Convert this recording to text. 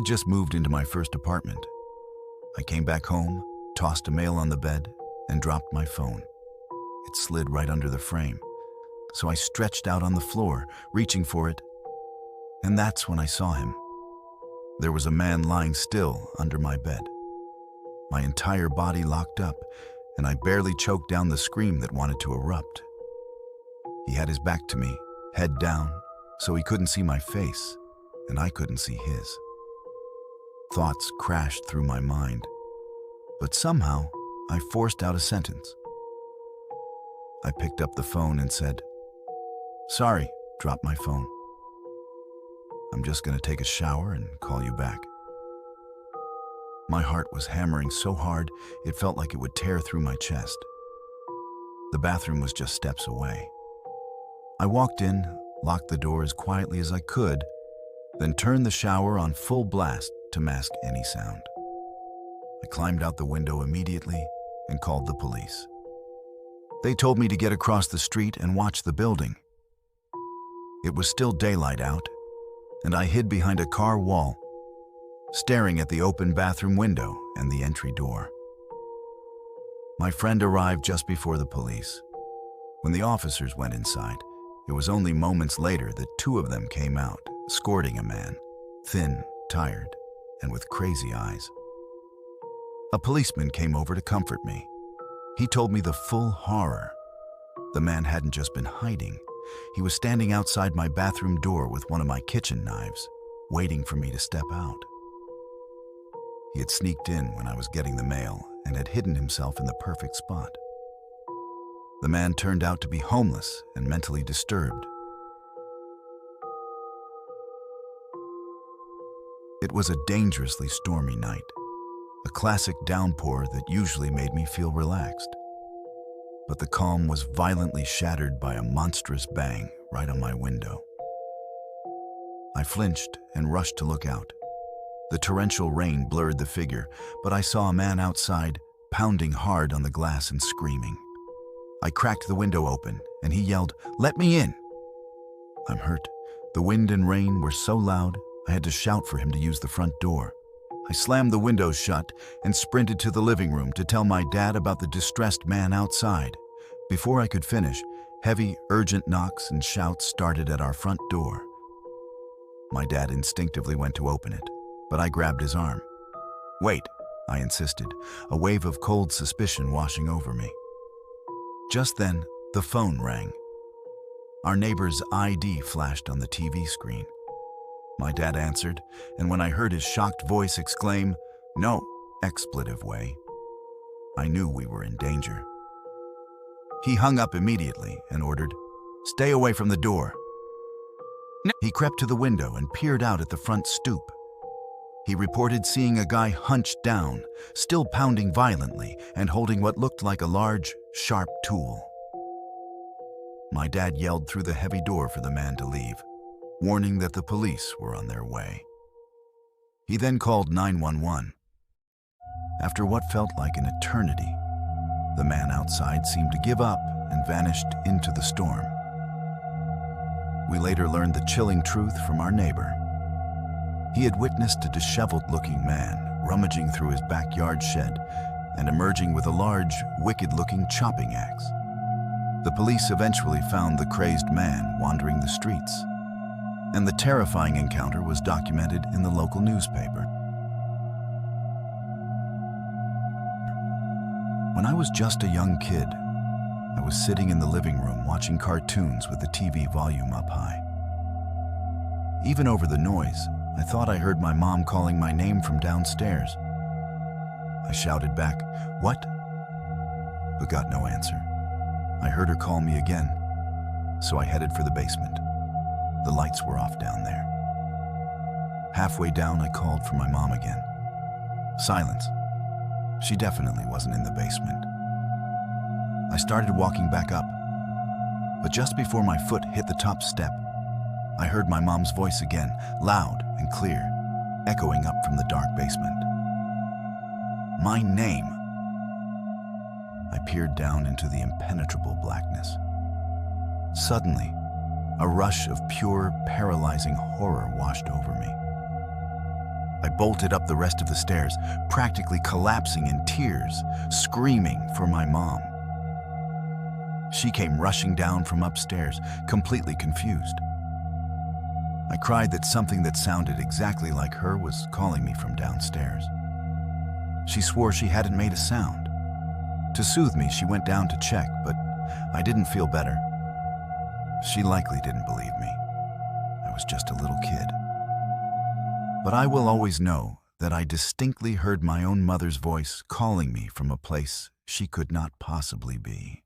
just moved into my first apartment. I came back home, tossed a mail on the bed, and dropped my phone. It slid right under the frame, so I stretched out on the floor, reaching for it, and that's when I saw him. There was a man lying still under my bed. My entire body locked up, and I barely choked down the scream that wanted to erupt. He had his back to me, head down, so he couldn't see my face, and I couldn't see his. Thoughts crashed through my mind, but somehow I forced out a sentence. I picked up the phone and said, "Sorry," dropped my phone. "I'm just going to take a shower and call you back." My heart was hammering so hard it felt like it would tear through my chest. The bathroom was just steps away. I walked in, locked the door as quietly as I could, then turned the shower on full blast to mask any sound. I climbed out the window immediately and called the police. They told me to get across the street and watch the building. It was still daylight out, and I hid behind a car wall, staring at the open bathroom window and the entry door. My friend arrived just before the police. When the officers went inside, it was only moments later that two of them came out, escorting a man, thin, tired, and with crazy eyes. A policeman came over to comfort me. He told me the full horror. The man hadn't just been hiding. He was standing outside my bathroom door with one of my kitchen knives, waiting for me to step out. He had sneaked in when I was getting the mail and had hidden himself in the perfect spot. The man turned out to be homeless and mentally disturbed. It was a dangerously stormy night, a classic downpour that usually made me feel relaxed. But the calm was violently shattered by a monstrous bang right on my window. I flinched and rushed to look out. The torrential rain blurred the figure, but I saw a man outside, pounding hard on the glass and screaming. I cracked the window open, and he yelled, "Let me in!" I'm hurt. The wind and rain were so loud, I had to shout for him to use the front door. I slammed the windows shut and sprinted to the living room to tell my dad about the distressed man outside. Before I could finish, heavy, urgent knocks and shouts started at our front door. My dad instinctively went to open it, but I grabbed his arm. "Wait," I insisted, a wave of cold suspicion washing over me. Just then, the phone rang. Our neighbor's ID flashed on the TV screen. My dad answered, and when I heard his shocked voice exclaim, "No," expletive way, I knew we were in danger. He hung up immediately and ordered, "Stay away from the door." He crept to the window and peered out at the front stoop. He reported seeing a guy hunched down, still pounding violently and holding what looked like a large, sharp tool. My dad yelled through the heavy door for the man to leave, warning that the police were on their way. He then called 911. After what felt like an eternity, the man outside seemed to give up and vanished into the storm. We later learned the chilling truth from our neighbor. He had witnessed a disheveled-looking man rummaging through his backyard shed and emerging with a large, wicked-looking chopping axe. The police eventually found the crazed man wandering the streets, and the terrifying encounter was documented in the local newspaper. When I was just a young kid, I was sitting in the living room watching cartoons with the TV volume up high. Even over the noise, I thought I heard my mom calling my name from downstairs. I shouted back, "What?" but got no answer. I heard her call me again, so I headed for the basement. The lights were off down there. Halfway down, I called for my mom again. Silence. She definitely wasn't in the basement. I started walking back up, but just before my foot hit the top step, I heard my mom's voice again, loud and clear, echoing up from the dark basement. My name. I peered down into the impenetrable blackness. Suddenly, a rush of pure, paralyzing horror washed over me. I bolted up the rest of the stairs, practically collapsing in tears, screaming for my mom. She came rushing down from upstairs, completely confused. I cried that something that sounded exactly like her was calling me from downstairs. She swore she hadn't made a sound. To soothe me, she went down to check, but I didn't feel better. She likely didn't believe me. I was just a little kid. But I will always know that I distinctly heard my own mother's voice calling me from a place she could not possibly be.